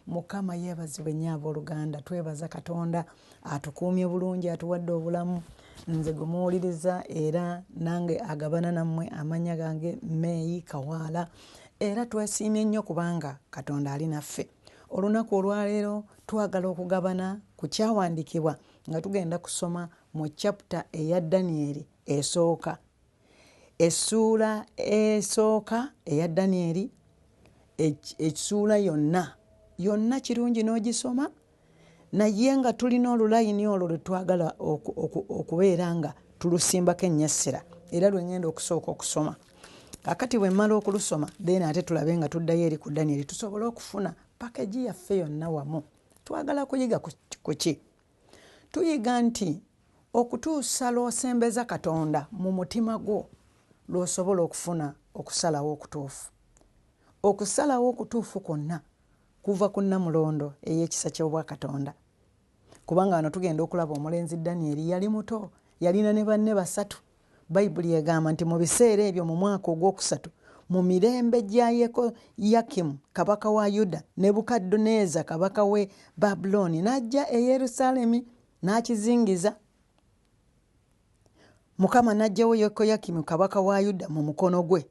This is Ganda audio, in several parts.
Mukama yeebazibwe nnyo abooluganda. Twebaza Katonda atukuumye bulungi, atuwadde obulamu. Nze gumuwuliriza era nange agabana nammwe amannya gange Meeyi Kawaala. Era twesiimye nnyo kubanga Katonda ali naffe. Olunaku olwaleero twagala okugabana ku kyawandiikibwa nga tugenda kusoma mu chapter eya Danyeri esooka. Essuula esooka eya Danyeri, essuula yonna kirungi n'ogisoma, naye nga tulina olulayini olwo lwe twagala okubeera nga tulusimbako ennyessera era lwe ngenda okusooka okusoma. Kakati bwe mmala okulusoma then ate tulabe nga tuddayo eri ku Danyeri tusobole okufuna pakeji yaffe yonna wamu. Twagala kuyiga ku ki? Tuyiga nti okutuusa lw'osembeza Katonda mu mutima gwo lw'osobola okufuna okusalawo okutuufu. Okusalawo okutuufu kwonna kuva ku Nnamulondo ey'ekisa ky'Obwakatonda. Kubanga wano tugenda okulaba omulenzi Danyeri yali muto, yalina ne banne basatu. Bayibuli egamba nti mu biseera ebyo mu mwaka ogwokusatu mu mirembe gya Yekoyakimu kabaka wa Yuda, Nebukadduneeza kabaka w'e Babulooni n'ajja e Yerusaalemi n'akizingiza. Mukama n'aggyawo Yekoyakimu kabaka wa Yuda mu mukono gwe,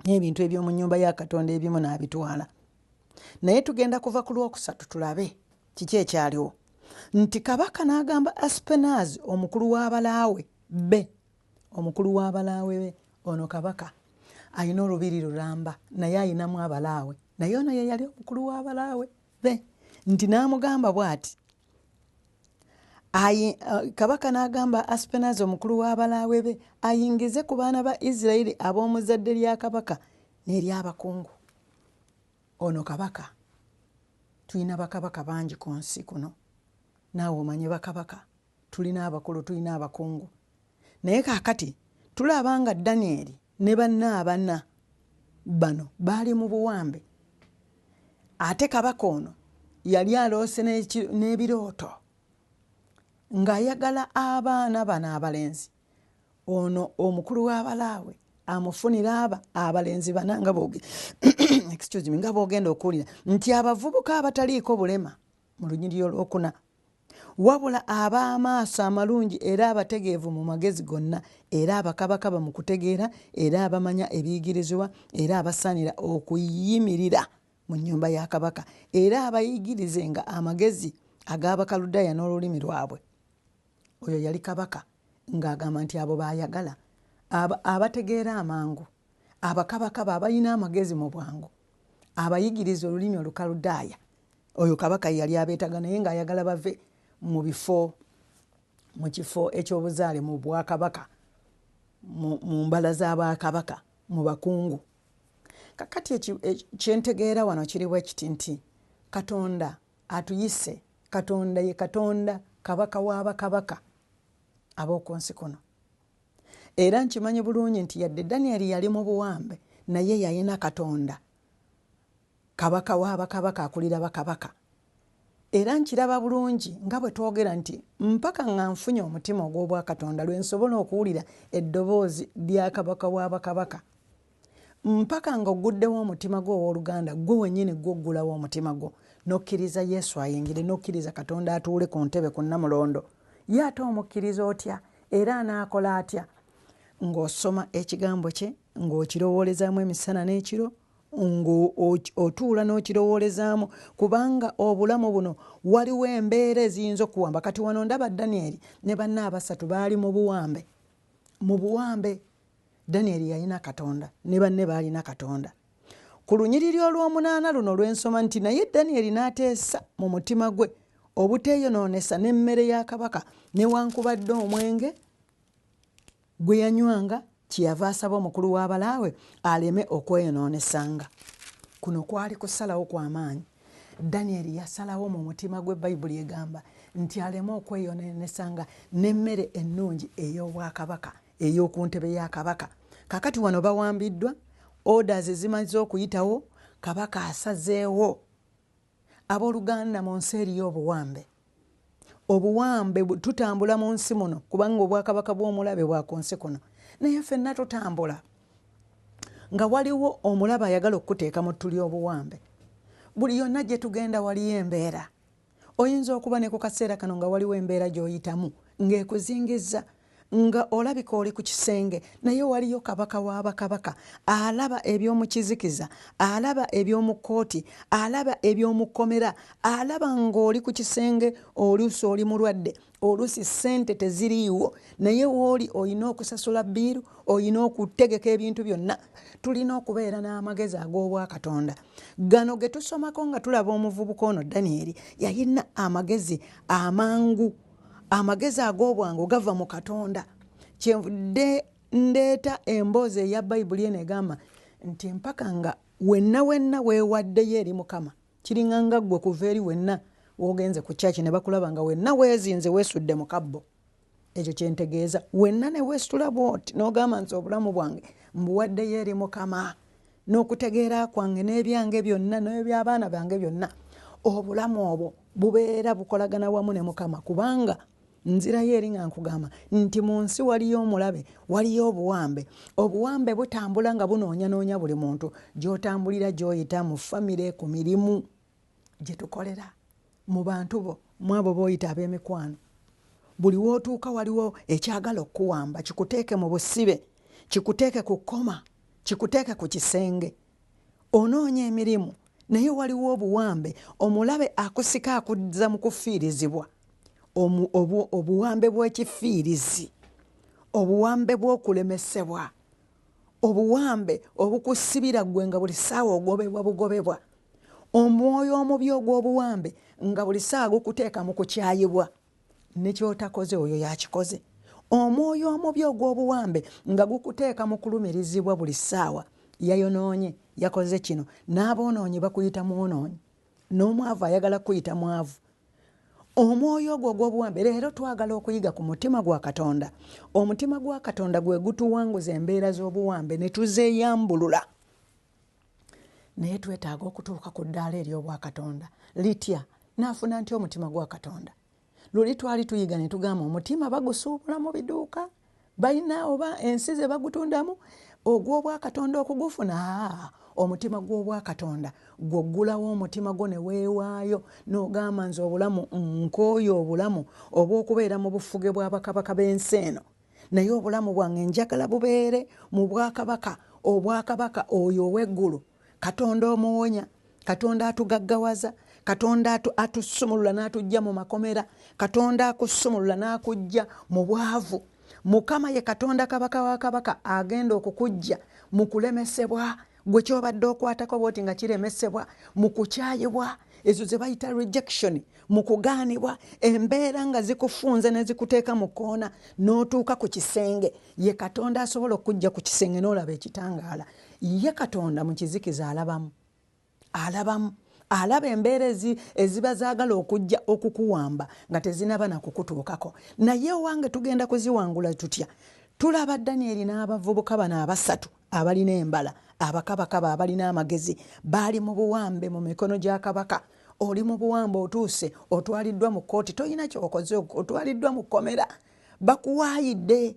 n'ebintu eby'omu nnyumba ya Katonda ebimu n'abitwala. Naye tugenda kuva ku lwokusatu tulabe kiki ekyaliwo. Nti kabaka n'agamba Asupenaazi omukulu w'abalaawe be, omukulu w'abalaawe be, ono kabaka ayina olubiri lulamba naye ayinamu abalaawe, naye ono ye yali omukulu w'abalaawe be. Nti n'amugamba bw'ati, kabaka n'agamba Asupenaazi omukulu w'abalaawe be ayingize ku baana ba Isirayiri ab'omu zadde lya kabaka n'ery'abakungu. Ono kabaka, tulina bakabaka bangi ku nsi kuno. Naawe omanye bakabaka, tulina abakulu, tulina abakungu. Naye kaakati tulaba nga Danyeri ne banne abana bano baali mu buwambe. Ate kabaka ono yali aloose n'ebirooto ng'ayagala abaana bano abalenzi. Ono omukulu w'abalaawe amufunira abalenzi bana nga nga boogenda okuwulira nti abavubuka abataliiko bulema mu lunyiriri olwokuna, wabula ab'amaaso amalungi era abategeevu mu magezi gonna, era abakabakaba mu kutegeera, era abamanya ebiyigirizibwa, era abasaanira okuyimirira mu nnyumba ya kabaka, era abayigirizenga amagezi ag'Abakaludaaya n'olulimi lwabwe. Oyo yali kabaka ng'agamba nti abo baayagala abategeera amangu, abakabakaba abalina amagezi mu bwangu, abayigiriza olulimi Olukaludaaya. Oyo kabaka yali abeetaga, naye ng'ayagala bave mu kifo ekyobuzaale mu bwakabaka, mu mbala z'abakabaka, mu bakungu. Kakati kyentegeera wano kiri bwe kiti nti Katonda atuyise. Katonda ye Katonda, kabaka w'abakabaka ab'oku nsi kuno. Era nkimanyi bulungi nti yadde Danyeri yali mu buwambe, naye yalina Katonda, kabaka w'abakabaka, akulira bakabaka. Era nkiraba bulungi nga bwe twogera nti mpaka nga nfunye omutima ogw'Obwakatonda lwe nsobola okuwulira eddoboozi lya kabaka w'abakabaka. Mpaka nga oguddewo omutima gwo owooluganda, gwe wennyini gwoggulawo omutima gwo n'okkiriza Yesu ayingire, n'okkiriza Katonda atuule ku ntebe ku Nnamulondo. Ye ate omukkiriza otya era anaakola atya? Ng'osoma ekigambo kye, ng'okirowoolezaamu emisana n'ekiro, ng'otuula n'okirowoolezaamu, kubanga obulamu buno waliwo embeera eziyinza okuwamba. Kati wano ndaba Danyeri ne banne abasatu baali mu buwambe. Mu buwambe Danyeri yalina Katonda ne banne baalina Katonda. Ku lunyiriri olw'omunaana luno lw'ensoma nti naye Danyeri n'ateesa mu mutima gwe obuteeyonoonesa n'emmere ya kabaka newankubadde omwenge gwe yanywanga, kyeyava asaba omukulu w'abalaawe aleme okweyonoonesanga. Kuno kwali kusalawo kw'amaanyi. Danyeri yasalawo mu mutima gwe, Bayibuli egamba nti aleme okweyonoonesanga n'emmere ennungi ey'obwakabaka, ey'oku ntebe ya kabaka. Kakati wano bawambiddwa, orders zimaze okuyitawo, kabaka asazeewo. Abooluganda mu nsi eriyo obuwambe. Obuwambe tutambula mu nsi muno kubanga obwakabaka bw'omulabe bwa ku nsi kuno. Naye ffenna tutambula nga waliwo omulabe ayagala okuteeka mu ttuli obuwambe. buli yonna gye tugenda waliyo embeera. Oyinza okuba ne ku kaseera kano nga waliwo embeera gy'oyitamu ng'ekuzingiza, nga olabika oli ku kisenge naye waliyo kabaka w'abakabaka alaba eby'omu kizikiza, alaba eby'omu kkooti, alaba eby'omu kkomera, alaba ng'oli ku kisenge, oluusi oli mulwadde, oluusi ssente teziriiwo, naye wooli olina okusasula bbiiru, olina okutegeka ebintu byonna. Tulina okubeera n'amagezi ag'obwakatonda gano ge tusomako nga tulaba omuvubuka ono Danyeri yalina amagezi amangu, amagezi ag'obwangu gava mu Katonda. Kyenvudde ndeeta emboozi eya Bayibuli eno egamba nti mpaka nga wenna weewaddeyo eri Mukama, kiringa nga ggwe kuva eri wenna w'ogenze ku kyaki ne bakulaba nga wenna weezinze weesudde mu kabbo. Ekyo kyentegeeza wenna ne weesitula bw'oti n'ogamba nti obulamu bwange mbuwaddeyo eri Mukama, n'okutegeera kwange n'ebyange byonna n'eby'abaana bange byonna, obulamu obwo bubeera bukolagana wamu ne Mukama. Kubanga nzirayo eri nga nkugamba nti mu nsi waliyo omulabe, waliyo obuwambe. Obuwambe butambula nga bunoonya buli muntu gy'otambulira, gy'oyita, mu famire, ku mirimu gye tukolera, mu bantu bo, mu abo b'oyita ab'emikwano. Buli w'otuuka waliwo ekyagala okuwamba, kikuteeke mu busibe, kikuteeke ku kkoma, kikuteeke ku kisenge. Onoonya emirimu naye waliwo obuwambe, omulabe akusika akuzza mu kufiirizibwa. Obuwambe bw'ekifiirizi, obuwambe bw'okulemesebwa, obuwambe obukusibira gwe nga buli ssaawa bugobebwa, omwoyo omubi ogw'obuwambe nga buli ssaawa gukuteeka mu kukyayibwa, ne kyotakoze oyo yakikoze. Omwoyo omubi ogw'obuwambe nga gukuteeka mu kulumirizibwa buli ssaawa, yayonoonye, yakoze kino, n'aboonoonyi bakuyita mwonoonyi, n'omwavu ayagala kuyita mwavu. Omwoyo ogwo ogw'obuwambe leero twagala okuyiga ku mutima gwa Katonda. Omutima gwa Katonda gwe gutuwanguza embeera z'obuwambe ne tuzeeyambulula. Naye twetaaga okutuuka ku ddaala ery'obwa Katonda. Litya naafuna nti omutima gwa Katonda. Luli twali tuyiga ne tugamba omutima bagusuubula mu biduuka, balina oba ensi ze bagutundamu, ogw'obwa Katonda okugufuna. Omutima gw'obwa Katonda gwoggulawo omutima gwo ne weewaayo n'ogamba nze obulamu nkooyo obulamu obw'okubeera mu bufuge bw'abakabaka b'ensi eno, naye obulamu bwange njagala bubeere mu bwakabaka, obwakabaka oyo ow'eggulu. Katonda omuwonya, Katonda atugaggawaza, Katonda atusumulula n'atujja mu makomera, Katonda akusumulula n'akujja mu bwavu. Mukama ye Katonda kabaka wa kabaka agenda okukujja mu kulemesebwa, gwe kyobadde okwatako bwoti nga kiremesebwa, mu kukyayibwa, ezo ze bayita rejection, mu kugaanibwa, embeera nga zikufunze ne zikuteeka mu kkoona n'otuuka ku kisenge. Ye Katonda asobola okujja ku kisenge n'olaba ekitangaala. Ye Katonda mu kizikiza alabamu, alaba embeera eziba zaagala okujja okukuwamba nga tezinaba na kukutuukako. Naye owange tugenda kuziwangula tutya? Tulaba Danyeri n'abavubuka bano abasatu abalina embala, abakabaka abalina amagezi, baali mu buwambe mu mikono gya kabaka. Oli mu buwambe otuuse, otwaliddwa mu kkooti, toyina kyokoze, otwaliddwa mu kkomera, bakuwaayidde.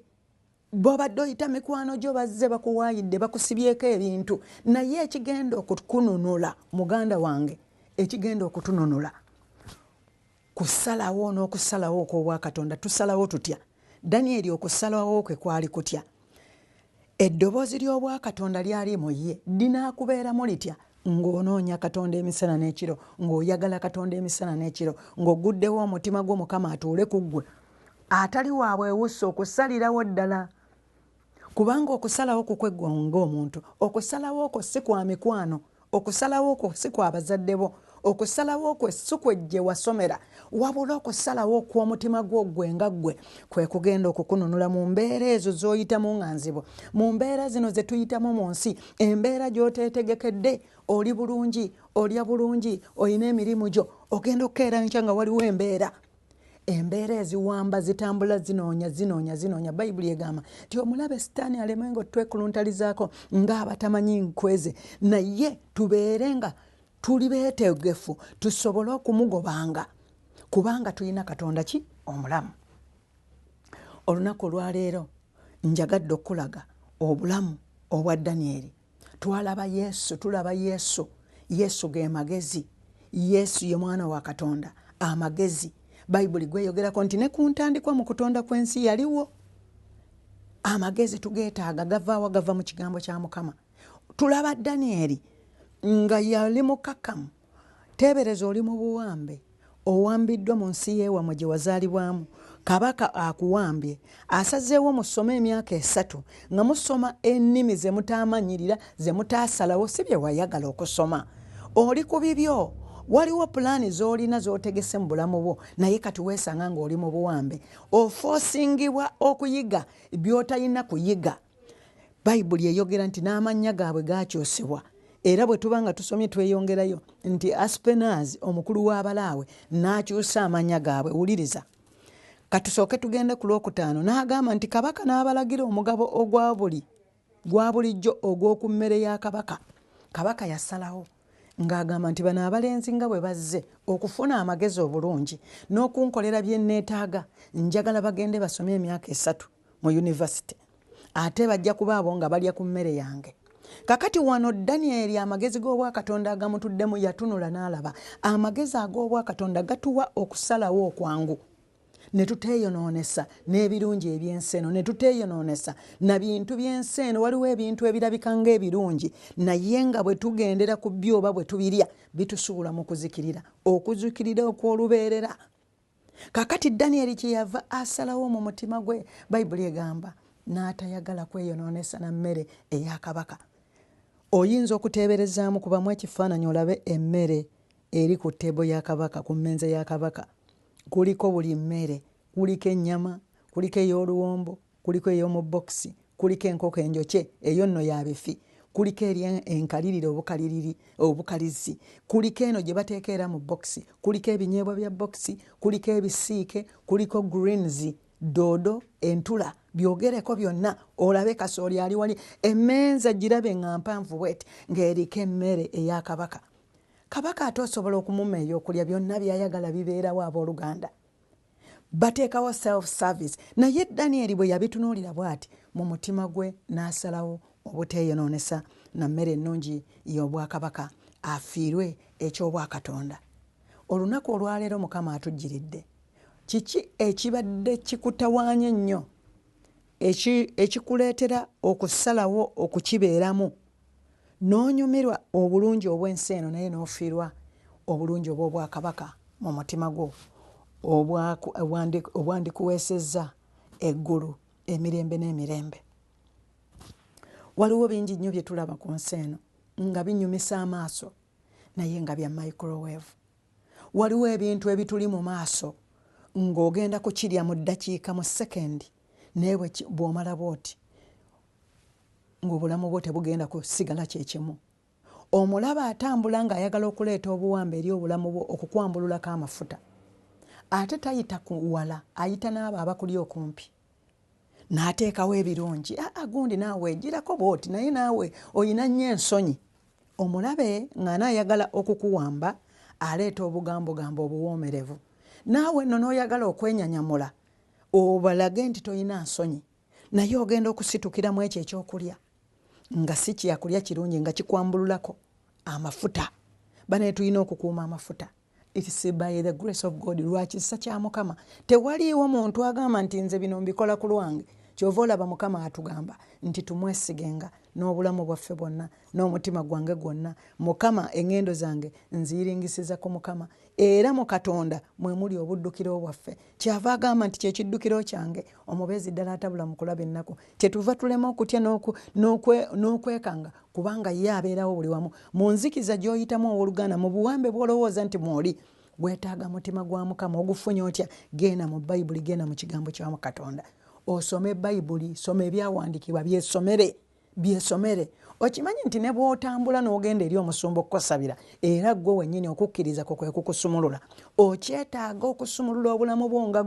Bw'obadde oyita mikwano gyo bazze bakuwaayidde, bakusibyeko ebintu. Naye ekigenda okukununula, muganda wange, ekigenda okutununula, kusalawo n'okusalawo okw'obwa Katonda. Tusalawo tutya? Danyeri okusalawo kwe kwali kutya? Eddoboozi ly'obwa Katonda lyali mu ye linaakubeeramu litya? Ng'onoonya Katonda emisana n'ekiro, ng'oyagala Katonda emisana n'ekiro, ng'oguddewo omutima gwo Mukama atuule ku ggwe, atali wa bwewussa, okusalirawo ddala. Kubanga okusalawo kukwegwa ng'omuntu, okusalawo okwo si kwa mikwano, okusalawo okwo si kwa bazadde bo, okusalawo okwo si kwejje wasomera, wabula okusalawo okw'omutima gwo ggwe nga ggwe kwe kugenda okukununula mu mbeera ezo z'oyitamu nga nzibu, mu mbeera zino ze tuyitamu mu nsi, embeera gy'oteetegekedde. Oli bulungi, olya bulungi, olina emirimu gyo, ogenda okukeera nkya nga waliwo embeera. Embeera eziwamba zitambula zinoonya. Bayibuli egamba nti omulabe Sitaani alemenga otwekuluntalizaako ng'abatamanyi nkweze, naye tubeere nga tuli beetegefu tusobole okumugobanga, kubanga tulina Katonda ki? Omulamu. Olunaku olwaleero njagadde okulaga obulamu obwa Danyeri. Tulaba Yesu Yesu ge magezi. Yesu ye mwana wa Katonda amagezi. Bayibuli gweyogerako nti ne ku ntandikwa mu kutonda kw'ensi yaliwo. Amagezi tugeetaaga gava mu kigambo kya Mukama. Tulaba Danieri nga yali mukakamu. Teebereza oli mu buwambe. Owambiddwa mu nsi y'ewammwe gye wazaalibwamu. Kabaka akuwambye. Asazeewo musome emyaka 3 nga musoma ennimi ze mutaamanyirira ze mutaasalawo si bye wayagala okusoma. Oli ku bibyo. Waliwo pulaani z'olina z'otegese mu bulamu bwo naye kati weesanga ng'oli mu buwambe. Ofoosingibwa okuyiga by'otalina kuyiga. Bayibuli eyogera nti n'amannya gaabwe gaakyusibwa. Era bwe tuba nga tusomye tweyongerayo nti Aspenazi omukulu w'abalaawe n'akyusa amannya gaabwe. Wuliriza. Katusooke tugende ku Lwokutaano n'agamba nti kabaka n'abalagira omugabo gwa bulijjo ogw'oku mmere ya kabaka. Kabaka yasalawo ng'agamba nti bano abalenzi nga bwe bazze okufuna amagezi obulungi n'okunkolera bye neetaaga njagala bagende basome emyaka 3 mu yunivasite. Ate bajja kuba abo nga balya ku mmere yange. Kakati wano Danieri amagezi g'Obwakatonda agamutuddemu yatunula n'alaba. Amagezi ag'Obwakatonda gatuwa okusalawo okwangu. Ne tuteeyonoonesa n'ebirungi eby'enseno, ne tuteeyonoonesa na bintu by'enseno. Waliwo ebintu ebirabika ng'ebirungi naye nga bwe tugendera ku byo oba bwe tubirya bitusuula mu kuzikirira. Okuzikirira okw'olubeerera. Kakati Danieri kye yava asalawo mu mutima gwe, Bayibuli egamba n'atayagala kweyonoonesa na mmere eya kabaka. Oyinza okuteeberezaamu kubamu ekifaananyi olabe emmere eri ku tteebo ya kabaka, ku mmenza ya kabaka. Kuliko buli mmere, kuliko ennyama, kuliko ey'oluwombo, kuliko ey'omu bokisi, kuliko enkoko enjokye, eyo nno ya bifi, kuliko eri enkalirire obukalizi, kuliko eno gye bateeka era mu bokisi, kuliko ebinyeebwa bya bokisi, kuliko ebisiike, kuliko greens, doodo, entula, byogereko byonna olabe kasooli ali wali. Emmenza girabe nga mpanvu bweti ng'eriko emmere eya kabaka. Kabaka ate osobola okumuma ebyokulya byonna by'ayagala bibeerawo abooluganda. Bateekawo self-service. Naye Danieri bwe yabitunuulira bw'ati mu mutima gwe n'asalawo obuteeyonoonesa na mmere ennungi y'Obwakabaka afiirwe eky'Obwakatonda. Olunaku olwaleero Mukama atujjiridde. Kiki ekibadde kikutawaanya ennyo ekikuleetera okusalawo okukibeeramu n'onyumirwa obulungi obw'ensi eno naye n'ofiirwa obulungi obw'Obwakabaka mu mutima gwo obwandikuweesezza eggulu emirembe n'emirembe. Waliwo bingi nnyo bye tulaba ku nsi eno nga binyumisa amaaso naye nga bya microwave. Waliwo ebintu ebituli mu maaso ng'ogenda kukirya mu ddakiika, mu sekendi, naye bw'omala bw'oti ng'obulamu bwo tebugenda kusigala kye kimu. Omulaba atambula ng'ayagala okuleeta obuwambe eri obulamu bwo okukwambululako amafuta. Ate tayita kuwala, ayita n'abo abakuli okumpi. N'ateekawo ebirungi. Gundi naawe ejjirako bw'oti naye naawe oyina nnyo ensonyi. Omulabe ng'anaayagala okukuwamba aleeta obugambogambo obuwoomerevu. Naawe nno n'oyagala okwenyanyamula obalage nti toyina nsonyi. Naye ogenda okusitukira mu ekyo ekyokulya nga si kyakulya kirungi nga kikwambululako amafuta. Bane tulina okukuuma amafuta. It is by the grace of God. Lwakisa kya Mukama. Tewaliiwo muntu agamba nti nze bino mbikola ku lwange. Kyova olaba Mukama atugamba nti tumwesigenga n'obulamu bwaffe bwonna n'omutima gwange gwonna. Mukama engendo zange nziringisiza ku Mukama. Era mu Katonda mwe muli obuddukiro bwaffe. Kyava agamba nti kyekiddukiro kyange omubeezi ddala atabula mu kulaba ennaku. Kyetuva tulema okutya n'okwekanga kubanga ye abeerawo buli wamu. Mu nzikiza gy'oyitamu owooluganda mu buwambe bw'olowooza nti mwoli weetaaga mutima gwa Mukama ogufunye otya. Genda mu Bayibuli, genda mu kigambo kya Katonda. Osome Bayibuli, soma ebyawandiikibwa, byesomere. Okimanyi nti ne bw'otambula n'ogenda eri omusumba okukosabira era gwe wennyini okukkiriza kwe kukusumulula. Okyetaaga okusumulula obulamu bwo nga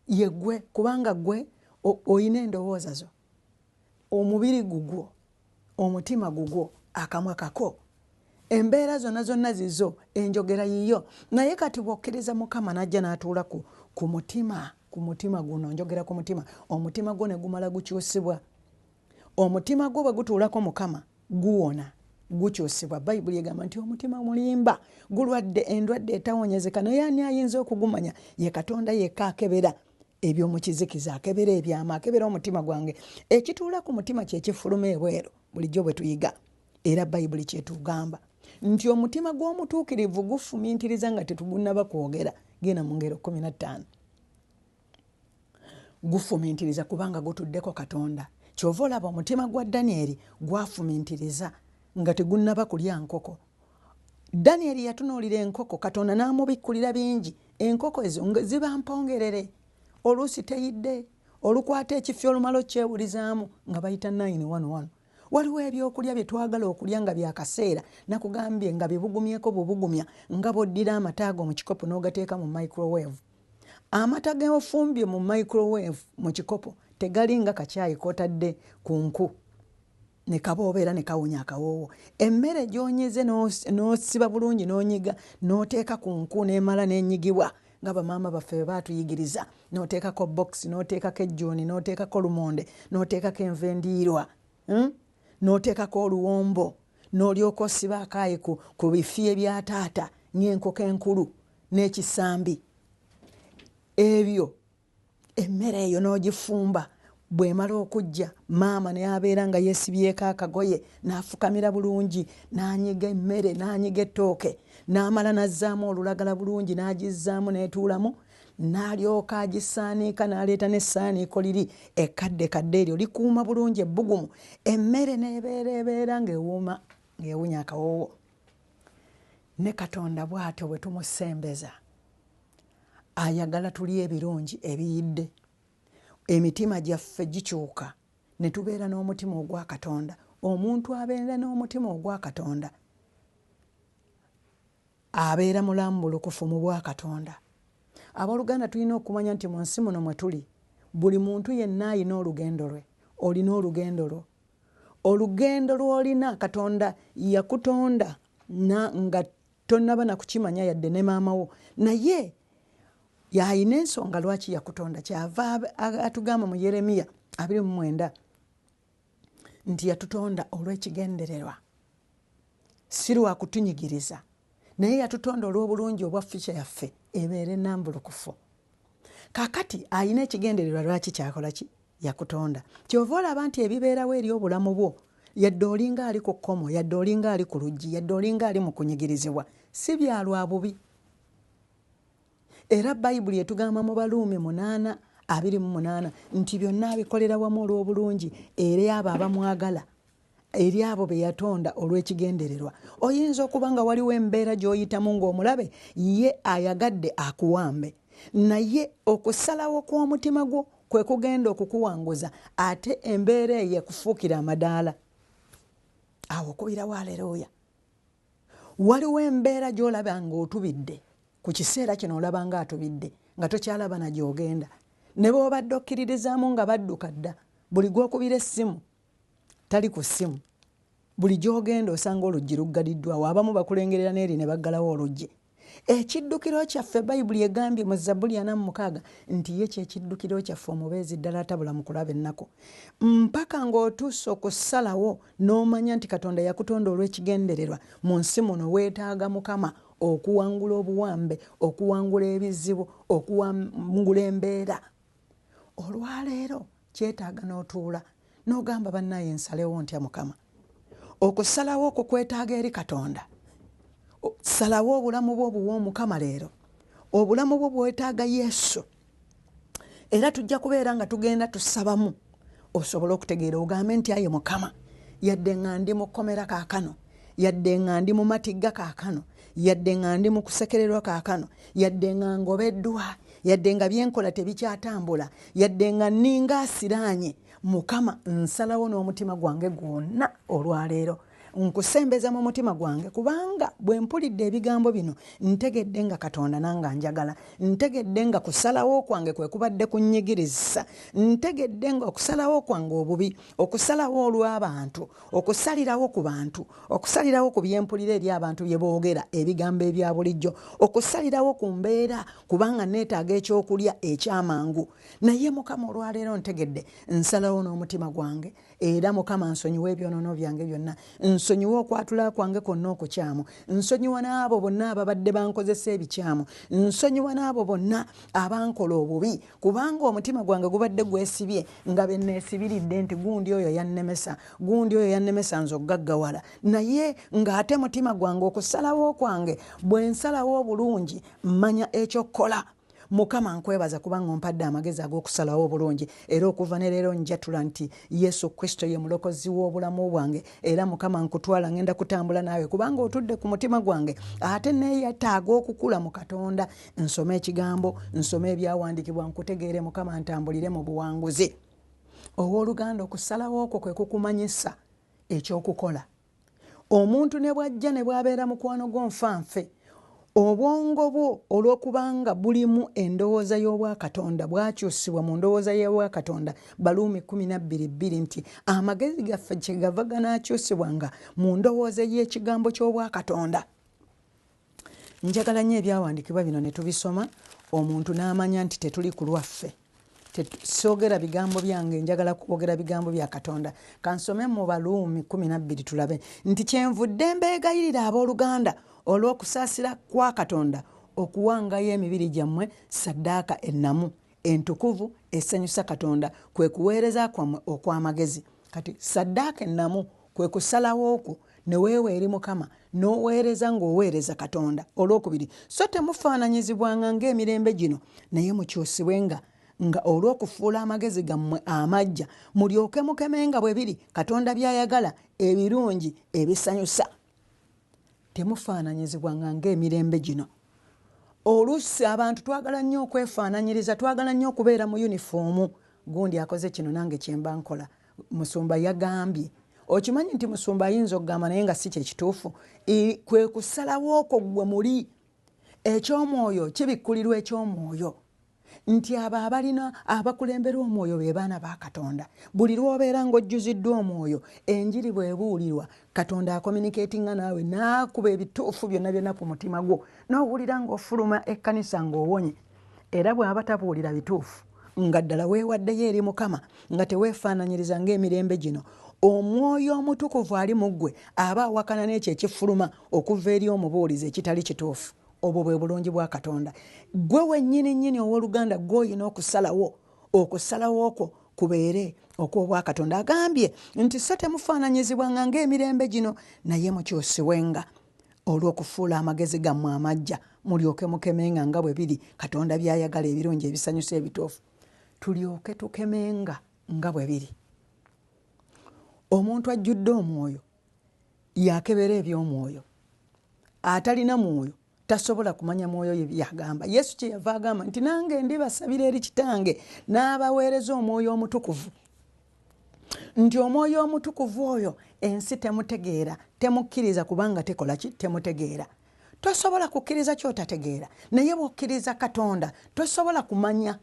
ye gwe kubanga gwe oyina endowooza zo, omubiri gugwo, omutima gugwo, akamwa kako. Embeera zonna zizo, enjogera yiyo. Naye kati bw'okkiriza Mukama n'ajja n'atuula ku mutima. Ku mutima guno njogera ku mutima. Omutima gwo ne gumala gukyusibwa. Omutima gwo bwe gutuulako Mukama guwona. gukyusibwa. Bayibuli egamba nti omutima mulimba gulwadde endwadde etawonyezeka, naye ani ayinza okugumanya? Ye Katonda yekka akebera ebyomukizikiza, akebera ebyama, akebera omutima gwange. Ekituula ku mutima kye kifuluma ebweru bulijjo bwe tuyiga, era Bayibuli kyetugamba nti omutima gw'omutuukirivu gufumintiriza nga tetugunnaba kwogera. Genda mu Ngero 15. Gufumintiriza kubanga gutuddeko Katonda. Kyova olaba omutima gwa Danyeri gwafumintiriza nga tegunnaba kulya nkoko. Danyeri yatunuulira enkoko, Katonda n'amubikkulira bingi. Enkoko ezo ziba mpongerere, oluusi teyidde, olukwata ekifyo olumala okyewulizaamu nga bayita 911. Waliwo ebyokulya bye twagala okulya nga byakaseera, nakugambye nga bibugumyeko bubugumya, nga boddira amata ago mu kikopo n'ogateeka mu microwave. Amata geofumbye mu microwave mu kikopo tegali nga kacaayi kotadde ku nku ne kaboobeera ne kawunya akawoowo. Emmere gy'onyize n'osiba bulungi n'onyiga n'oteeka ku nku n'emala n'enyigibwa nga bamaama baffe bwe baatuyigiriza, n'oteekako box, n'oteekako ejjooni, n'oteekako lumonde, n'oteekako enva endiirwa, n'oteekako oluwombo, n'olyoka osiba akaayi ku bifi ebya taata ng'enkoko enkulu n'ekisambi. Ebyo emmere eyo n'ogifumba, bw'emala okujja maama n'abeera nga yeesibyeko akagoye n'afukamira bulungi, n'anyiga emmere, n'anyiga ettooke, n'amala n'azzaamu olulagala bulungi, n'agizzaamu n'etuulamu, n'alyoka agisaaniika, n'aleeta n'essaaniiko liri ekkadde eryo likuuma bulungi ebbugumu. Emmere n'ebeera ng'ewuuma ng'ewunya akawoowo. Ne Katonda bw'atyo bwe tumusembeza ayagala tulye ebirungi ebiyidde, emitima gyaffe gikyuka ne tubeera n'omutima ogwa Katonda. Omuntu abeera n'omutima ogwa Katonda abeera mulamu bulukufu mu bwa Katonda. Abooluganda tulina okumanya nti mu nsi muno mwe tuli, buli muntu yenna alina olugendo lwe. Olina olugendo lwo. Olugendo lw'olina, Katonda yakutonda nga tonnaba na kukimanya yadde ne maama wo, naye yalina ensonga lwaki yakutonda. Kyava atugamba mu Yeremiya 29 nti yatutonda olw'ekigendererwa, si lwa kutunyigiriza, naye yatutonda olw'obulungi obwa ffica yaffe ebeere nnambulukufu. Kaakati alina ekigendererwa lwaki kyakola ki? Yakutonda. Kyova olaba nti ebibeerawo eri obulamu bwo, yadde olinga ali ku kkomo, yadde olinga ali ku luggi, yadde olinga ali mu kunyigirizibwa, si bya lwa bubi. Era Bayibuli etugamba mu Baluumi 8:28 nti byonna abikolera wamu olw'obulungi eri abo abamwagala, eri abo be yatonda olw'ekigendererwa. Oyinza okuba nga waliwo embeera gy'oyitamu ng'omulabe ye ayagadde akuwambe, naye okusalawo kw'omutima gwo kwe kugenda okukuwanguza, ate embeera eyo ekufuukira amadaala. Awo okubirawo aleluuya. Waliwo embeera gy'olaba ng'otubidde, ku kiseera kino olaba nga atubidde nga tokyalaba na gy'ogenda, ne bw'obadde okkiririzaamu nga badduka dda, buli gw'okubira essimu tali ku ssimu, buli gy'ogenda osanga oluggi luggaliddwawo, abamu bakulengerera n'eri ne baggalawo oluggi. Ekiddukiro kyaffe Bayibuli egambye mu Zabbuli 46 nti ye kyekiddukiro kyaffe omubeezi ddala atabula mu kulaba ennaku. Mpaka ng'otuuse okusalawo n'omanya nti Katonda yakutonda olw'ekigendererwa, mu nsi muno weetaaga Mukama okuwangula obuwambe, okuwangula ebizibu, okuwangula embeera. Olwaleero kyetaaga n'otuula n'ogamba bannaye nsalewo ntya Mukama. Okusalawo okwo kwetaaga eri Katonda. Salawo obulamu bwo obuwa Omukama leero. Obulamu bwo bwetaaga Yesu. Era tujja kubeera nga tugenda tusabamu osobola okutegeera ogambe nti aye Mukama, yadde nga ndi mu kkomera kaakano, yadde nga ndi mu matigga kaakano, yadde nga ndi mu kusekererwa kaakano, yadde nga ngobeddwa, yadde nga byenkola tebikyatambula, yadde nga nninga asiraanye, Mukama nsalawo n'omutima gwange gwonna olwaleero. Nkusembeza mu mutima gwange kubanga bwe mpulidde ebigambo bino ntegedde nga Katonda nanga njagala, ntegedde nga kusalawo kwange kwe kubadde kunnyigiriza, ntegedde nga okusalawo kwange obubi, okusalawo olw'abantu, okusalirawo ku bantu, okusalirawo ku byempulira eri abantu bye boogera ebigambo ebya bulijjo, okusalirawo ku mbeera kubanga neetaaga ekyokulya ekyamangu. Naye Mukama olwaleero ntegedde nsalawo n'omutima gwange, era Mukama nsonyiwa ebyonoono byange byonna, nsonyiwa okwatula kwange kwonna okukyamu, nsonyiwa n'abo bonna ababadde bankozesa ebikyamu, nsonyiwa n'abo bonna abankola obubi, kubanga omutima gwange gubadde gwesibye nga benneesibiridde nti gundi oyo yannemesa, gundi oyo yannemesa nze oggaggawala. Naye ng'ate mutima gwange okusalawo kwange bwe nsalawo obulungi mmanya ekyokkola. Mukama nkwebaza kubanga ompadde amagezi ag'okusalawo obulungi, era okuva ne leero njatula nti Yesu Kristo ye mulokozi w'obulamu bwange, era Mukama nkutwala ngenda kutambula naawe kubanga otudde ku mutima gwange, ate neeyetaaga okukula mu Katonda. Nsome ekigambo, nsome ebyawandiikibwa, nkutegeere Mukama, ntambulire mu buwanguzi. Owooluganda, okusalawo okwo kwe kukumanyisa ekyokukola. Omuntu ne bw'ajja ne bw'abeera mukwano gw'onfanfe, obwongo bwo olw'okubanga bulimu endowooza y'obwakatonda, bwakyusibwa mu ndowooza y'obwakatonda. Baluumi 12:2 nti amagezi gaffe kyegava ganaakyusibwanga mu ndowooza y'ekigambo ky'obwakatonda. Njagala nnyo ebyawandiikibwa bino ne tubisoma, omuntu n'amanya nti tetuli ku lwaffe. Soogera bigambo byange, njagala kwogera bigambo bya Katonda. Kansome mu Baluumi 12 tulabe nti kyenvudde mbeegayirira abooluganda olw'okusaasira kwa Katonda okuwangayo emibiri gyammwe ssaddaaka ennamu, entukuvu, esanyusa Katonda, kwe kuweereza kwammwe okw'amagezi. Kati ssaddaaka ennamu kwe kusalawo okwo ne weewa eri Mukama n'oweereza ng'oweereza Katonda. Olwokubiri, so temufaananyizibwanga ng'emirembe gino, naye mukyusibwenga nga olw'okufuula amagezi gammwe amaggya, mulyoke mukemenga bwe biri Katonda by'ayagala, ebirungi, ebisanyusa. Temufaananyizibwanga ng'emirembe gino. Oluusi abantu twagala nnyo okwefaananyiriza, twagala nnyo okubeera mu yunifoomu. Gundi akoze kino nange kyemba nkola. Musumba yagambye. Okimanyi nti musumba ayinza okugamba naye nga si kye kituufu. Kwe kusalawo okwo gwe muli. Eky'omwoyo kibikkulirwa eky'omwoyo. Nti abo abalina abakulembera omwoyo be baana ba Katonda. Buli lw'obeera ng'ojjuziddwa omwoyo, enjiri bw'ebuulirwa, Katonda akominikeetinga naawe n'akuba ebituufu byonna byonna ku mutima gwo, n'owulira ng'ofuluma ekkanisa ng'owonye. Era bw'aba tabuulira bituufu, nga ddala weewaddeyo eri Mukama, nga teweefaananyiriza ng'emirembe gino, omwoyo omutukuvu ali mu ggwe aba awakana n'ekyo ekifuluma okuva eri omubuulizi ekitali kituufu. Obwo bwe bulungi bwa Katonda. Gwe wennyini nnyini owooluganda gw'olina okusalawo, okusalawo okwo kubeere okw'obwa Katonda. Agambye nti so temufaananyizibwanga ng'emirembe gino, naye mukyusibwenga olw'okufuula amagezi gammwe amaggya, mulyoke mukemenga nga bwe biri Katonda by'ayagala, ebirungi, ebisanyusa, ebituufu. Tulyoke tukemenga nga bwe biri. Omuntu ajjudde omwoyo yakebera eby'omwoyo. Atalina mwoyo tasobola kumanya mwoyo ye byagamba. Yesu kye yava agamba nti nange ndibasabira eri Kitange n'abaweereza omwoyo omutukuvu. Nti omwoyo omutukuvu oyo ensi temutegeera, temukkiriza kubanga tekola ki? Temutegeera. Tosobola kukkiriza ky'otategeera, naye bw'okkiriza Katonda tosobola kumanya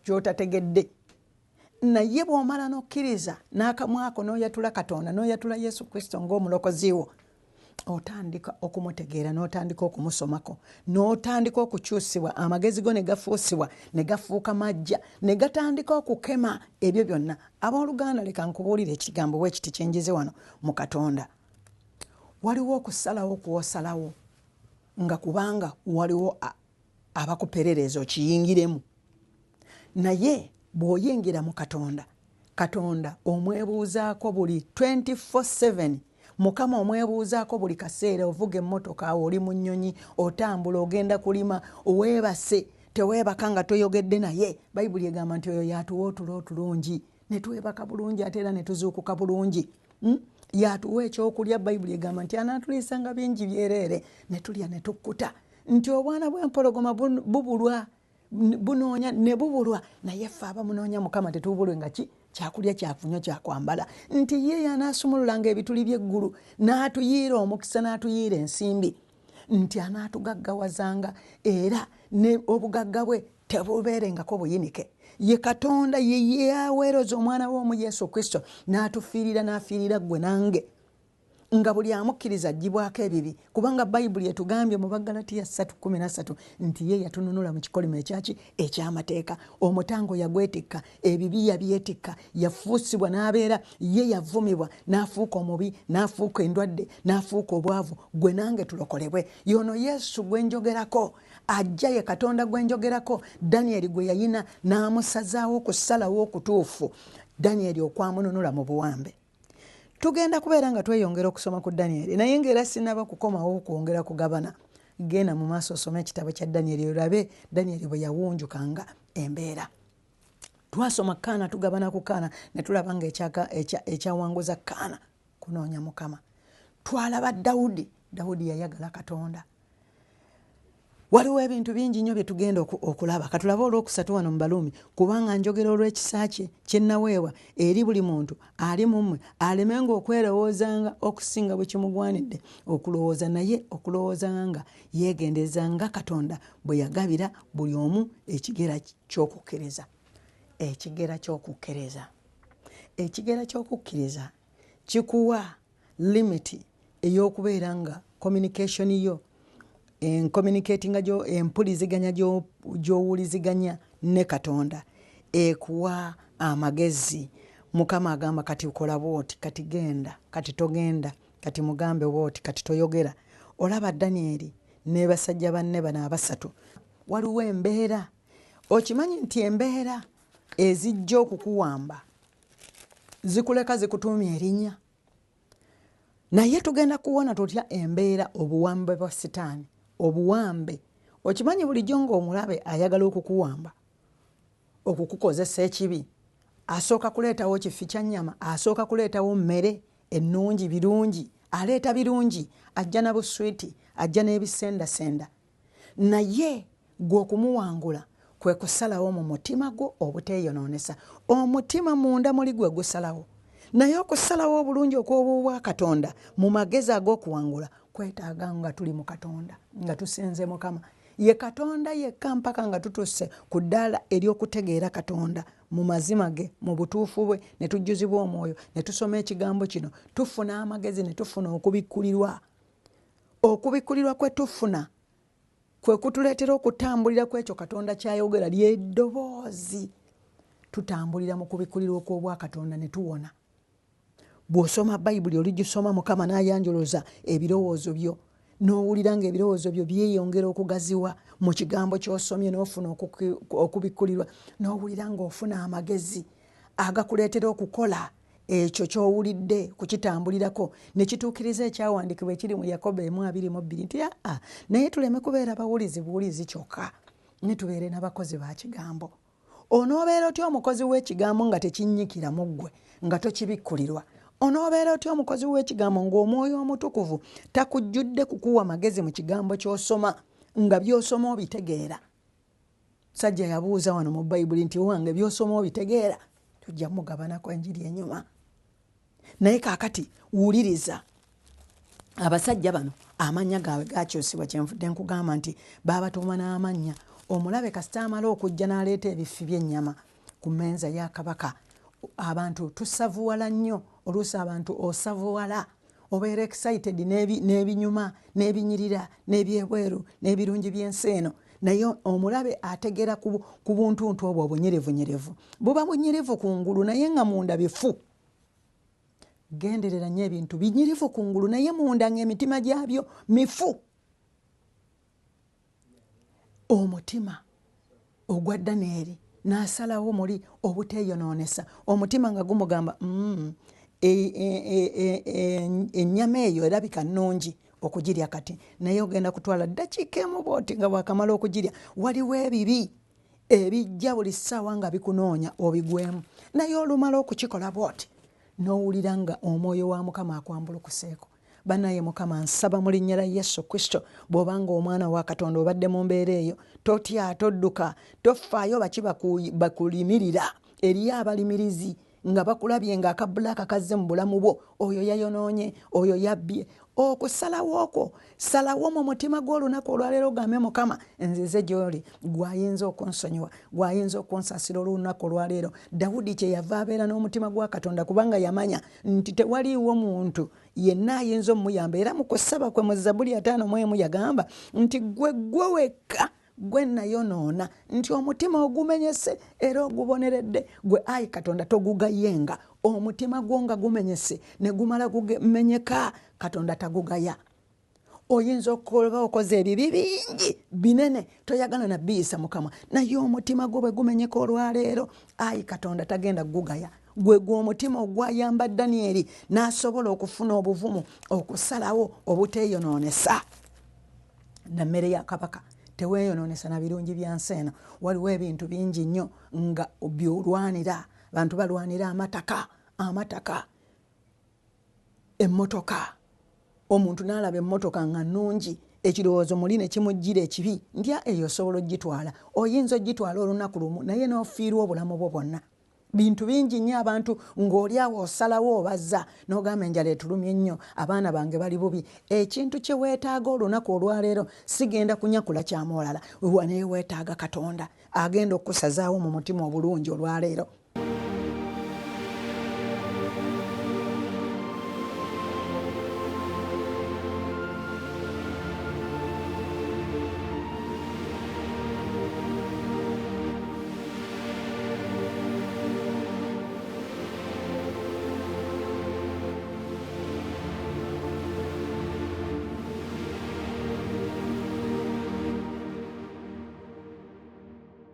ky'otategedde. Naye bw'omala n'okkiriza n'akamwa ako n'oyatula Katonda, n'oyatula Yesu Kristo ng'omulokozi wo, otandika okumutegeera, n'otandika okumusomako, n'otandika okukyusibwa, amagezi go ne gafuusibwa, ne gafuuka majja, ne gatandika okukema ebyo byonna. Abooluganda, leka nkubuulire ekigambo bwe kiti kye njize wano mu Katonda. Waliwo okusalawo kw'osalawo nga kubanga waliwo abakuperereza okiyingiremu. Naye bw'oyingira mu Katonda, Katonda omwebuuzaako buli 24/7. Mukama omwebuuzaako buli kaseera. Ovuga emmotoka, oli mu nnyonyi, otambula, ogenda kulima, weebase, teweebaka nga toyogedde naye. Bayibuli egamba nti oyo yatuwa otulo otulungi, ne twebaka bulungi ate era ne tuzuukuka bulungi. Yatuwa ekyokulya, Bayibuli egamba nti anaatuliisanga bingi byereere, ne tulya ne tukkuta. Nti obwana bw'empologoma bubulwa, bunoonya ne bubulwa, naye ffe abamunoonya Mukama tetubulwe nga ki? Kyakulya, kyakunywa, kyakwambala. Nti ye y'anaasumululanga ebituli by'eggulu, n'atuyiira omukisa, n'atuyiira ensimbi. Nti anaatugaggawazanga era ne obugagga bwe tebubeerengako buyinike. Ye Katonda ye yaweereza omwana w'omu Yesu Kristo n'atufiirira, n'afiirira ggwe nange. nga buli amukkiriza ajjibwako ebibi kubanga bayibuli etugambye mu Bagalatiya 3:13 nti ye yatununula mu kikolimo ekyaki eky'amateeka omutango yagwetikka ebibi yabyetikka yafuusibwa n'abeera ye yavumibwa n'afuuka omubi n'afuuka endwadde n'afuuka obwavu gwe nange tulokolebwe yono Yesu gwenjogerako ajja ye Katonda gwenjogerako Daniel gwe yayina n'amusazaawo okusalawo okutuufu Daniel okwamununula mu buwambe. Tugenda kubeera nga tweyongera okusoma ku Daniel naye ng'era sinaba kukomawo okwongera kugabana genda mu maaso osome ekitabo kya Daniel olabe Daniel bwe yawunjukanga embeera. Twasoma Kaana tugabana ku Kaana ne tulaba nga ekyawanguza Kaana kunoonya Mukama. Twalaba Dawudi yayagala Katonda. Waliwo ebintu bingi nnyo bye tugenda okulaba katulaba olwokusatu wano mu Baluumi kubanga njogera olw'ekisa kye kyennaweebwa eri buli muntu ali mu mmwe alemenga okwerowoozanga okusinga bwe kimugwanidde okulowooza naye okulowoozanga yeegendeza nga Katonda bwe yagabira buli omu ekigera ky'okukkiriza. Ekigera ky'okukkiriza. Ekigera ky'okukkiriza kikuwa limiti ey'okubeera nga communication yo communicating empuliziganya gy'owuliziganya ne Katonda ekuwa amagezi. Mukama agamba kati ukola bwoti kati genda kati togenda kati mugambe bwoti kati toyogera. Olaba Danieli ne basajja banne bana abasatu waliwo embeera okimanyi nti embeera ezijja okukuwamba zikuleka zikutuumya erinnya naye tugenda kuwona tutya embeera obuwambe bwa Sitaani. Obuwambe okimanyi bulijjo ng'omulabe ayagala okukuwamba okukukozesa ekibi asooka kuleetawo kifi kya nnyama asooka kuleetawo mmere ennungi birungi aleeta birungi ajja na buswiti ajja n'ebisendasenda naye gwe okumuwangula kwe kusalawo mu mutima gwo obuteeyonoonesa. Omutima munda muli gwe gusalawo naye okusalawo obulungi okw'obwa Katonda mu magezi ag'okuwangula kwetaaga nga tuli mu Katonda nga tusenze Mukama. Ye Katonda yekka mpaka nga tutuuse ku ddaala ery'okutegeera Katonda mu mazima ge mu butuufu bwe ne tujjuzibwa omwoyo ne tusoma ekigambo kino tufuna amagezi ne tufuna okubikkulirwa. Okubikkulirwa kwe tufuna kwe kutuleetera okutambulira ku ekyo Katonda kyayogera ly'eddoboozi. Tutambulira mu kubikkulirwa okw'obwa Katonda ne tuwona. Bw'osoma Bayibuli oligisoma Mukama n'ayanjuluza ebirowoozo byo n'owulira nga ebirowoozo byo byeyongera okugaziwa mu kigambo ky'osomye n'ofuna okubikkulirwa n'owulira ng'ofuna amagezi agakuleetera okukola ekyo ky'owulidde kukitambulirako ne kituukiriza ekyawandiikibwa ekiri mu Yakobo 1:22 nti naye tuleme kubeera bawulizi buwulizi kyokka ne tubeere n'abakozi ba kigambo. Onoobeera otya omukozi w'ekigambo nga tekinnyikira mu ggwe nga tokibikkulirwa? Onoobeera otya omukozi w'ekigambo ng'omwoyo omutukuvu takujjudde kukuwa magezi mu kigambo ky'osoma nga by'osoma obitegeera? Sajja yabuuza wano mu Bayibuli nti wange by'osoma obitegeera? Tujja mugabanako enjiri enyuma. Naye kaakati wuliriza abasajja bano amannya gaabwe gaakyusibwa kyenvudde nkugamba nti baabatuuma n'amannya. Omulabe kasita amala okujja n'aleeta ebifi by'ennyama ku mmenza ya kabaka abantu tusavuwala nnyo. Oluusi abantu osavuwala obeera excited n'ebinyuma n'ebinyirira n'ebyebweru n'ebirungi by'ensi eno naye omulabe ategeera ku buntuntu obwo obunyirivunyirevu buba bunyirivu ku ngulu naye nga munda bifu. Genderera nnyo ebintu binyirivu ku ngulu naye munda ng'emitima gyabyo mifu. Omutima ogwa Danieri n'asalawo muli obuteeyonoonesa omutima nga gumugamba ennyama eyo erabika nnungi okugirya kati naye ogenda kutwala ddakiika emu bwoti nga bwakamala okugirya waliwo ebibi ebijja buli ssaawa nga bikunoonya obigwemu naye olumala okukikola bwoti n'owulira nga omwoyo wa Mukama akwambulukuseeko. Banaye Mukama nsaba mu linnya lya Yesu Kristo bw'obanga omwana wa Katonda obadde mu mbeera eyo totya todduka tofaayo baki bakulimirira eri abalimirizi nga bakulabye ng'akabulaaka kazze mu bulamu bwo oyo yayonoonye oyo yabbye okusalawo okwo salawo mu mutima gw'olunaku olwaleero ogambe Mukama nzize gy'oli gwayinza okunsonyiwa gwayinza okunsasira olunaku olwaleero. Dawudi kyeyava abeera n'omutima gwa Katonda kubanga yamanya nti tewaliiwo muntu yenna ayinza omuyamba. Era mu kusaba kwe mu Zabbuli 5:1 yagamba nti gwe wekka gwe nayonoona, nti omutima ogumenyese era oguboneredde gwe ayi Katonda togugayenga. Omutima gwo nga gumenyese ne gumala gumenyeka, Katonda tagugaya. Oyinza okuba okoze ebibi bingi binene toyagala na biyisa Mukama, naye omutima gwo bwe gumenyeka olwaleero, ayi Katonda tagenda gugaya. Gwe omutima ogwayamba Danyeri n'asobola okufuna obuvumu okusalawo obuteeyonoonesa na mmere ya kabaka. Teweeyonoonesa na birungi bya nsi eno. Waliwo ebintu bingi nnyo nga byolwanira. Bantu balwanira amataka, emmotoka. Omuntu n'alaba emmotoka nga nnungi, ekirowoozo muli ne kimujjira ekibi, ndya eyo osobola ogitwala. Oyinza ogitwala olunaku lumu naye n'ofiirwa obulamu bwo bwonna. Bintu bingi nnyo abantu ng'oli awo osalawo obazza n'ogamba enjala etulumye nnyo, abaana bange bali bubi. Ekintu kye weetaaga olunaku olwaleero sigenda kunyakula kya mulala, naye weetaaga Katonda agenda okusazaawo mu mutima obulungi olwaleero.